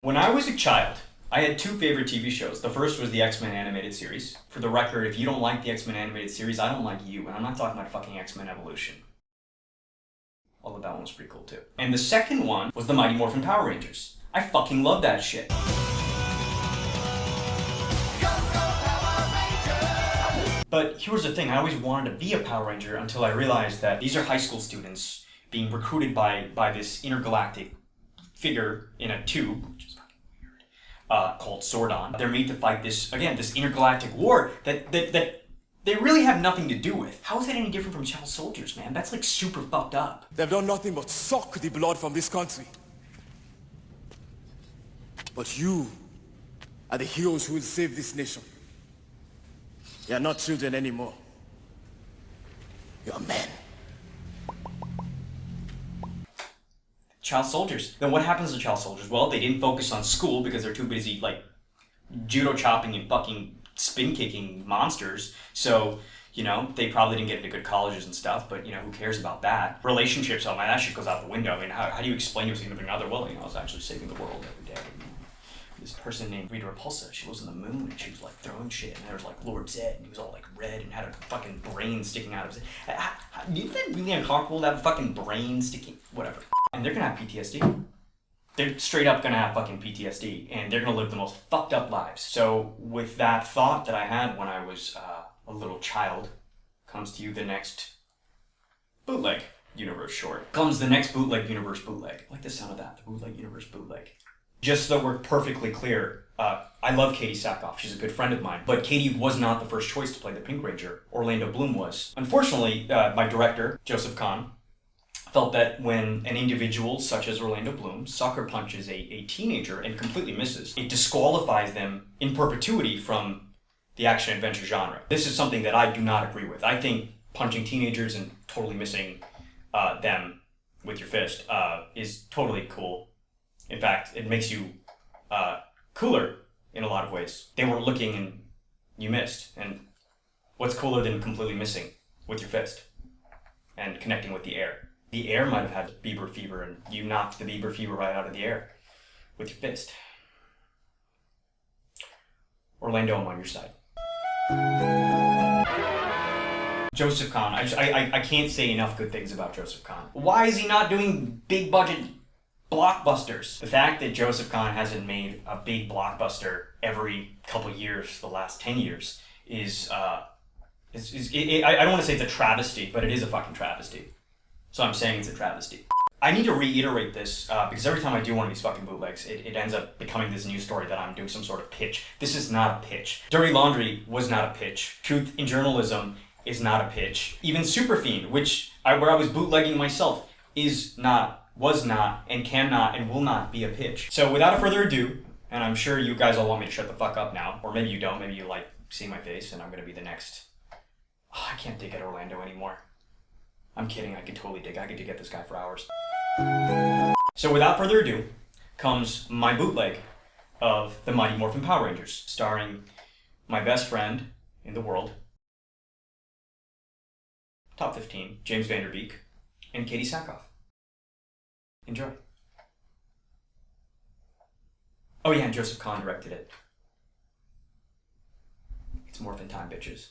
When I was a child, I had two favorite TV shows. The first was the X-Men animated series. For the record, if you don't like the X-Men animated series, I don't like you, and I'm not talking about fucking X-Men Evolution. Although that one was pretty cool too. And the second one was the Mighty Morphin Power Rangers. I fucking love that shit. But here's the thing, I always wanted to be a Power Ranger until I realized that these are high school students being recruited by this intergalactic figure in a tube, which is fucking weird, called Zordon. They're made to fight this intergalactic war that they really have nothing to do with. How is that any different from child soldiers, man? That's like super fucked up. They've done nothing but suck the blood from this country. But you are the heroes who will save this nation. You are not children anymore. You are men. Child soldiers. Then what happens to child soldiers? Well, they didn't focus on school because they're too busy, like, judo chopping and fucking spin kicking monsters. So, you know, they probably didn't get into good colleges and stuff, but, you know, who cares about that? Relationships, oh man, that shit goes out the window. I mean, how do you explain to a significant other? Well, you know, I was actually saving the world every day. This person named Rita Repulsa, she was on the moon and she was like throwing shit, and there was like Lord Zed and he was all like red and had a fucking brain sticking out of his head. Do you think really uncomfortable to have a fucking brain sticking? Whatever. And they're gonna have PTSD. They're straight up gonna have fucking PTSD, and they're gonna live the most fucked up lives. So with that thought that I had when I was a little child, comes to you the next Bootleg universe short. Comes the next Bootleg universe bootleg. I like the sound of that, the Bootleg universe bootleg. Just so we're perfectly clear, I love Katie Sackhoff. She's a good friend of mine. But Katie was not the first choice to play the Pink Ranger. Orlando Bloom was. Unfortunately, my director, Joseph Kahn, felt that when an individual such as Orlando Bloom sucker punches a teenager and completely misses, it disqualifies them in perpetuity from the action-adventure genre. This is something that I do not agree with. I think punching teenagers and totally missing them with your fist is totally cool. In fact, it makes you cooler in a lot of ways. They were looking and you missed. And what's cooler than completely missing with your fist and connecting with the air? The air might have had Bieber fever and you knocked the Bieber fever right out of the air with your fist. Orlando, I'm on your side. Joseph Kahn. I can't say enough good things about Joseph Kahn. Why is he not doing big budget blockbusters? The fact that Joseph Kahn hasn't made a big blockbuster every couple years, the last 10 years, I don't want to say it's a travesty, but it is a fucking travesty. So I'm saying it's a travesty. I need to reiterate this because every time I do one of these fucking bootlegs, it ends up becoming this news story that I'm doing some sort of pitch. This is not a pitch. Dirty Laundry was not a pitch. Truth in Journalism is not a pitch. Even Superfiend, where I was bootlegging myself, was not, and cannot, and will not be a pitch. So without further ado, and I'm sure you guys all want me to shut the fuck up now, or maybe you don't, maybe you like seeing my face, and I'm gonna be the next... Oh, I can't dig at Orlando anymore. I'm kidding, I could dig at this guy for hours. So without further ado, comes my bootleg of the Mighty Morphin Power Rangers, starring my best friend in the world, top 15, James Vanderbeek, and Katie Sackhoff. Enjoy. Oh yeah, and Joseph Kahn directed it. It's Morphin time, bitches.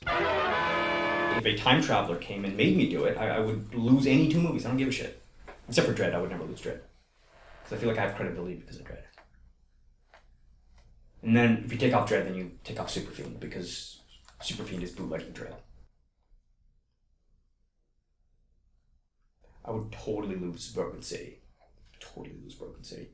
If a time traveler came and made me do it, I would lose any two movies. I don't give a shit. Except for Dredd, I would never lose Dredd. Because I feel like I have credibility because of Dredd. And then if you take off Dredd, then you take off Superfiend, because Superfiend is bootlegging Dredd. I would totally lose Broken City. Totally lose Broken City.